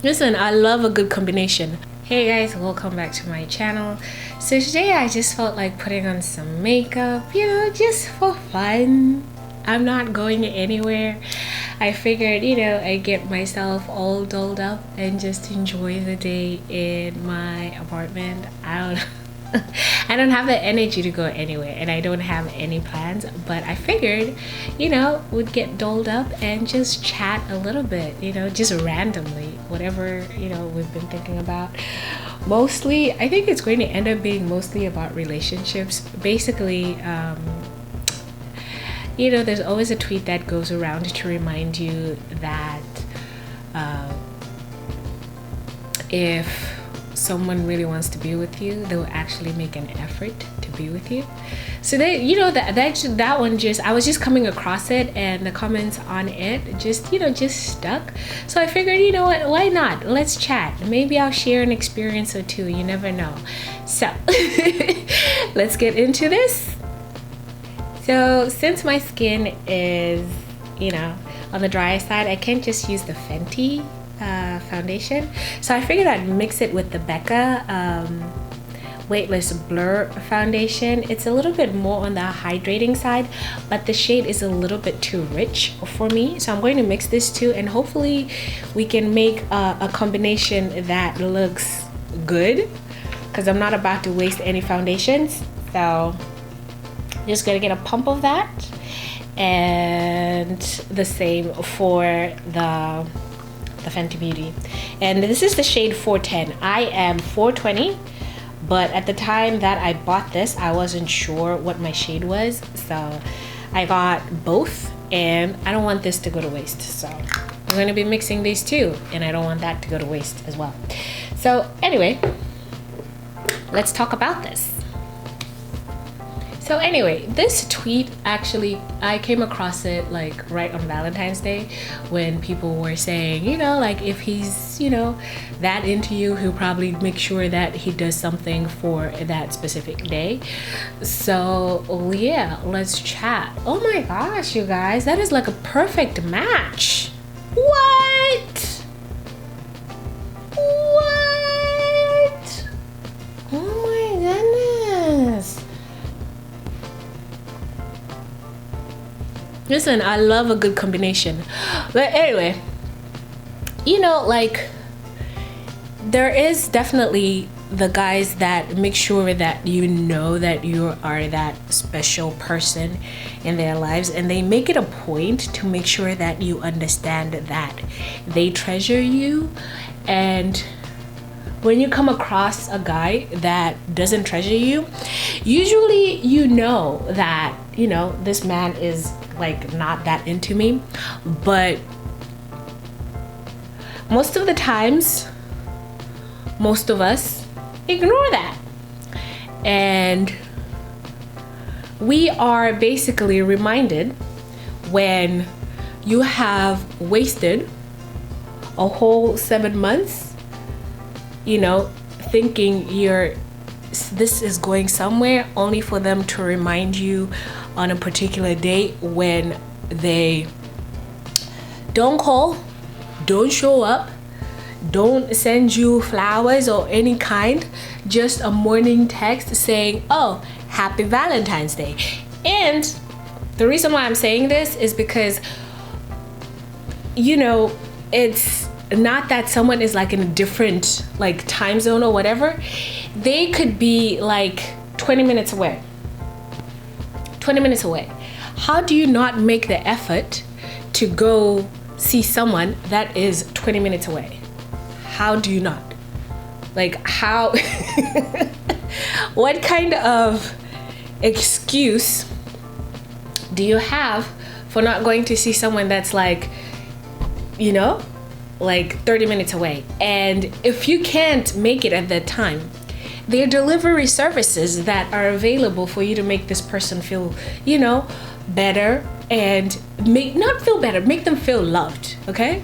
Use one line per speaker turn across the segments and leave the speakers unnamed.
Listen, I love a good combination. Hey guys, welcome back to my channel. So today I just felt like putting on some makeup, you know, just for fun. I'm not going anywhere. I figured, you know, I'd get myself all dolled up and just enjoy the day in my apartment. I don't have the energy to go anywhere, and I don't have any plans, but I figured, you know, we'd get dolled up and just chat a little bit, you know, just randomly, whatever, you know, we've been thinking about. Mostly, I think it's going to end up being mostly about relationships. Basically, you know, there's always a tweet that goes around to remind you that if someone really wants to be with you, they'll actually make an effort to be with you. So they, you know, that one just, I was just coming across it, and the comments on it just, you know, just stuck. So I figured, you know what, why not? Let's chat. Maybe I'll share an experience or two. You never know. So let's get into this. So since my skin is, you know, on the drier side, I can't just use the Fenty foundation, so I figured I'd mix it with the Becca weightless blur foundation. It's a little bit more on the hydrating side, but the shade is a little bit too rich for me, so I'm going to mix this two, and hopefully we can make a combination that looks good, because I'm not about to waste any foundations. So just gonna get a pump of that, and the same for the Fenty Beauty. And this is the shade 410. I am 420, but at the time that I bought this, I wasn't sure what my shade was, so I got both, and I don't want this to go to waste, so I'm going to be mixing these two, and I don't want that to go to waste as well. So anyway, let's talk about this. So anyway, this tweet, actually, I came across it like right on Valentine's Day, when people were saying, you know, like if he's, you know, that into you, he'll probably make sure that he does something for that specific day. So yeah, let's chat. Oh my gosh, you guys, that is like a perfect match. What? What? Oh my goodness. Listen, I love a good combination. But anyway, you know, like, there is definitely the guys that make sure that you know that you are that special person in their lives, and they make it a point to make sure that you understand that they treasure you. And when you come across a guy that doesn't treasure you, usually you know that, you know, this man is like not that into me. But most of the times, most of us ignore that, and we are basically reminded when you have wasted a whole 7 months, you know, thinking this is going somewhere, only for them to remind you on a particular day when they don't call, don't show up, don't send you flowers or any kind, just a morning text saying, oh, happy Valentine's Day. And the reason why I'm saying this is because, you know, it's not that someone is like in a different like time zone or whatever. They could be like 20 minutes away. 20 minutes away. How do you not make the effort to go see someone that is 20 minutes away? How do you not? Like, how? What kind of excuse do you have for not going to see someone that's like, you know, like 30 minutes away? And if you can't make it at that time, there are delivery services that are available for you to make this person feel, you know, better, and make them feel loved, okay?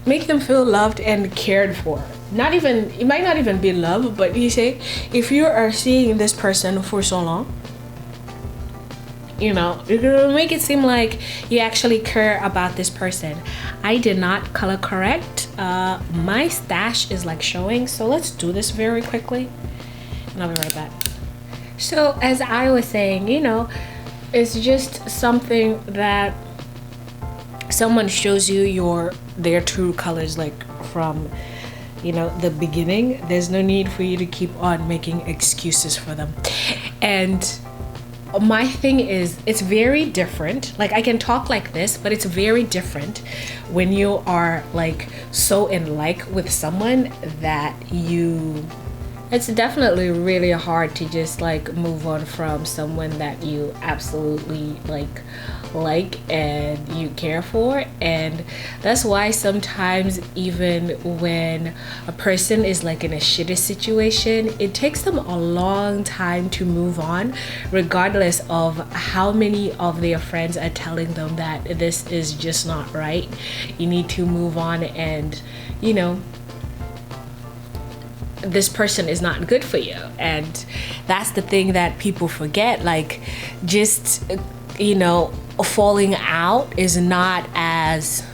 Make them feel loved and cared for. Not even, it might not even be love, but you say, if you are seeing this person for so long, you know, you're gonna make it seem like you actually care about this person. I did not color correct. My stash is like showing, so let's do this very quickly and I'll be right back. So as I was saying, you know, it's just something that someone shows you their true colors, like from, you know, the beginning. There's no need for you to keep on making excuses for them. And my thing is, it's very different. Like, I can talk like this, but it's very different when you are like so in like with someone that it's definitely really hard to just like move on from someone that you absolutely like and you care for. And that's why sometimes even when a person is like in a shitty situation, it takes them a long time to move on, regardless of how many of their friends are telling them that this is just not right, you need to move on, and you know, this person is not good for you. And that's the thing that people forget. Like, just, you know, falling out is not as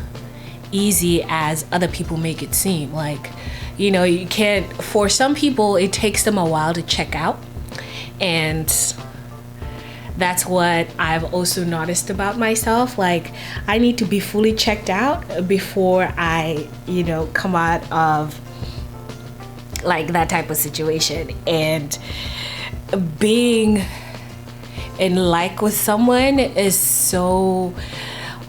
easy as other people make it seem. Like, you know, you can't, for some people it takes them a while to check out, and that's what I've also noticed about myself. Like, I need to be fully checked out before I, you know, come out of like that type of situation. And being in like with someone is so,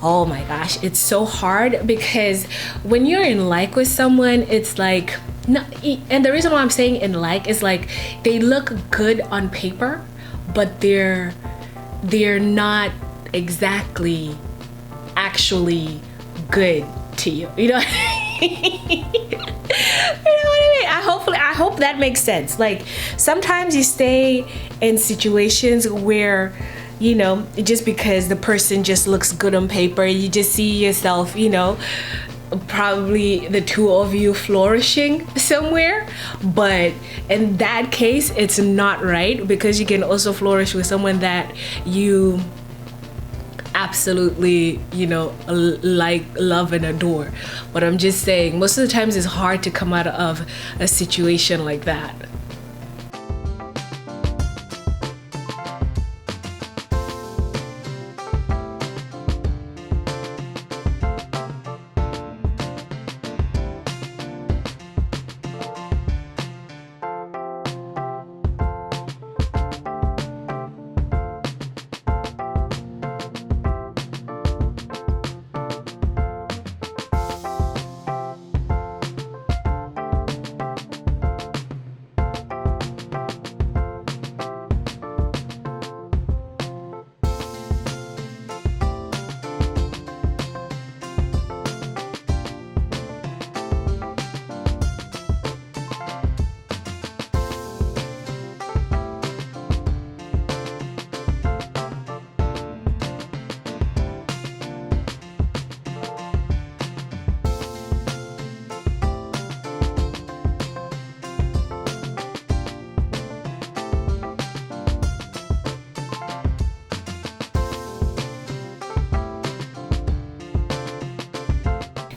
oh my gosh, it's so hard, because when you're in like with someone, it's like, no, and the reason why I'm saying in like is like they look good on paper, but they're not exactly actually good to you, you know. You know what I mean? I hope that makes sense. Like, sometimes you stay in situations where, you know, just because the person just looks good on paper, you just see yourself, you know, probably the two of you flourishing somewhere. But in that case, it's not right, because you can also flourish with someone that you absolutely, you know, like, love and adore. But I'm just saying, most of the times it's hard to come out of a situation like that.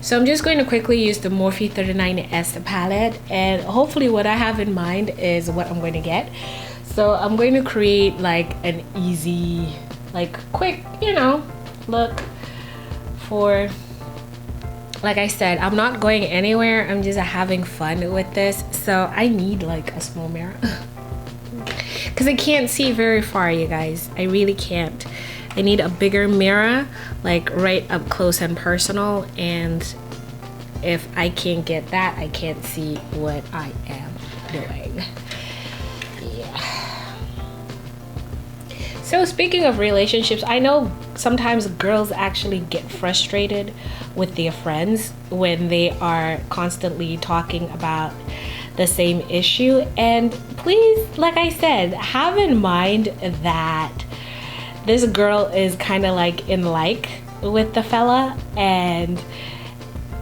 So I'm just going to quickly use the Morphe 39S palette, and hopefully what I have in mind is what I'm going to get. So I'm going to create like an easy, like quick, you know, look for, like I said, I'm not going anywhere, I'm just having fun with this. So I need like a small mirror because I can't see very far, you guys. I really can't. I need a bigger mirror, like right up close and personal, and if I can't get that, I can't see what I am doing. Yeah. So speaking of relationships, I know sometimes girls actually get frustrated with their friends when they are constantly talking about the same issue. And please, like I said, have in mind that this girl is kind of like in like with the fella, and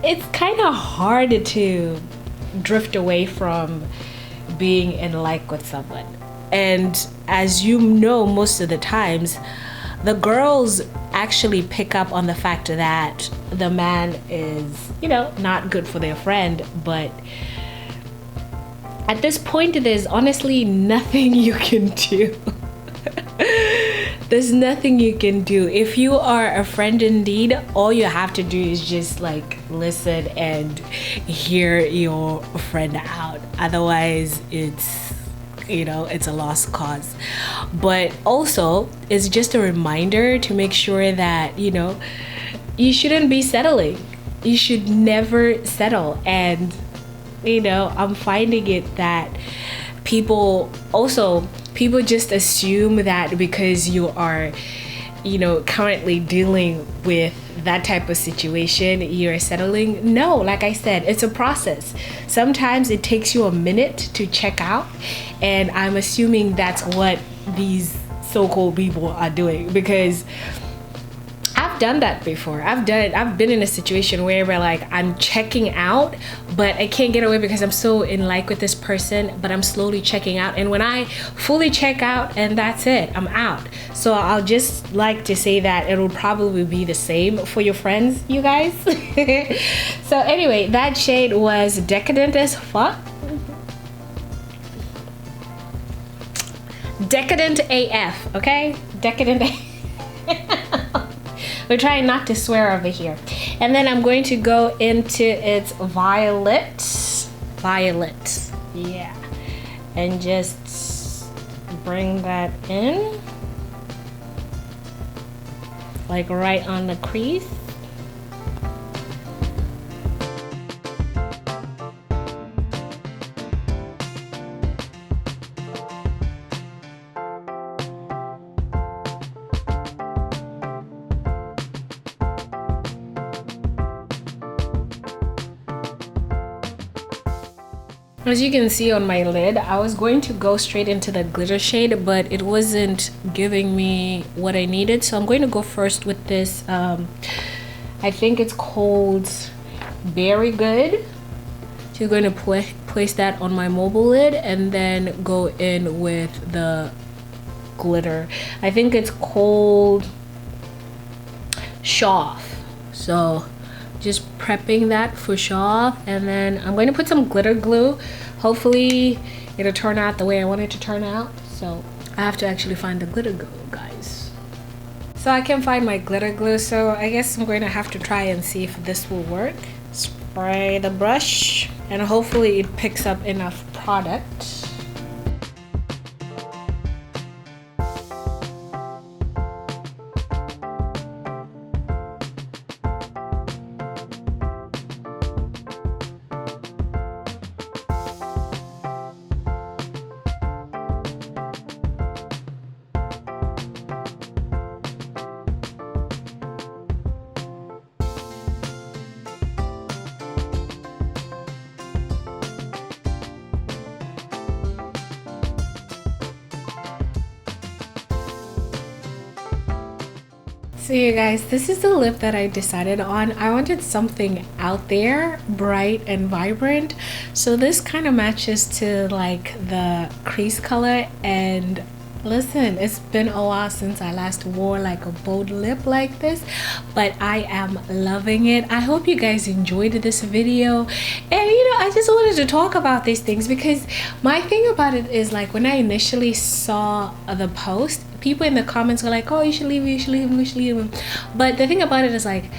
it's kind of hard to drift away from being in like with someone. And as you know, most of the times the girls actually pick up on the fact that the man is, you know, not good for their friend. But at this point, there's honestly nothing you can do. There's nothing you can do. If you are a friend indeed, all you have to do is just like listen and hear your friend out. Otherwise, it's, you know, it's a lost cause. But also, it's just a reminder to make sure that, you know, you shouldn't be settling. You should never settle. And, you know, I'm finding it that people just assume that because you are, you know, currently dealing with that type of situation, you're settling. No, like I said, it's a process. Sometimes it takes you a minute to check out, and I'm assuming that's what these so-called people are doing, because I've done that before. I've been in a situation where like I'm checking out, but I can't get away because I'm so in like with this person, but I'm slowly checking out. And when I fully check out, and that's it, I'm out. So I'll just like to say that it'll probably be the same for your friends, you guys. So anyway, that shade was Decadent as fuck. Decadent AF, okay? Decadent AF. We're trying not to swear over here. And then I'm going to go into its violet, yeah, and just bring that in, like right on the crease. As you can see on my lid, I was going to go straight into the glitter shade, but it wasn't giving me what I needed. So I'm going to go first with this, I think it's called Very Good. So going to place that on my mobile lid and then go in with the glitter. I think it's called Show Off. So just prepping that for show off, and then I'm going to put some glitter glue. Hopefully it'll turn out the way I want it to turn out. So I have to actually find the glitter glue, guys. So I can't find my glitter glue, so I guess I'm going to have to try and see if this will work. Spray the brush, and hopefully it picks up enough product. So you guys, this is the lip that I decided on. I wanted something out there, bright and vibrant. So this kind of matches to like the crease color. And listen, it's been a while since I last wore like a bold lip like this, but I am loving it. I hope you guys enjoyed this video. And you know, I just wanted to talk about these things because my thing about it is like when I initially saw the post, people in the comments were like, oh, you should leave him, you should leave him, you should leave him. But the thing about it is like,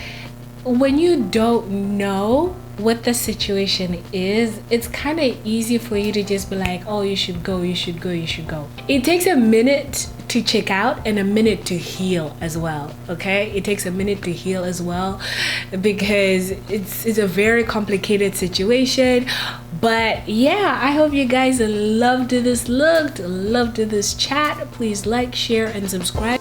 when you don't know what the situation is, it's kind of easy for you to just be like, oh, you should go, you should go, you should go. It takes a minute to check out and a minute to heal as well, okay? It takes a minute to heal as well because it's a very complicated situation. But yeah, I hope you guys loved this look, loved this chat. Please like, share, and subscribe.